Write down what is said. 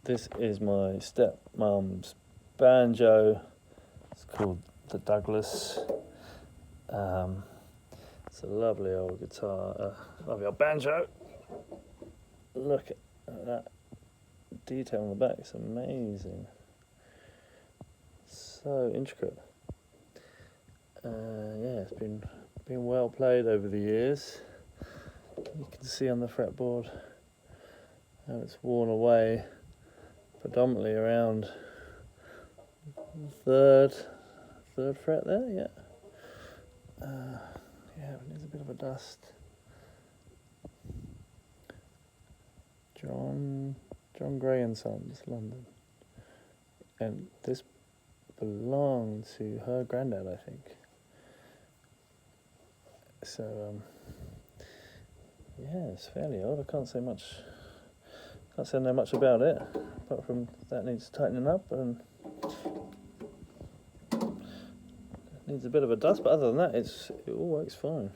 This is my stepmom's banjo. It's called the Douglas. It's a lovely old guitar, lovely old banjo. Look at that detail on the back, it's amazing. So intricate. Yeah, it's been well played over the years. You can see on the fretboard how it's worn away, predominantly around third fret there. Yeah, it needs a bit of a dust. John Gray and Sons, London, and this belonged to her granddad, I think. So yeah, it's fairly old. I can't say know much about it, apart from that needs tightening up and needs a bit of a dust. But other than that, it all works fine.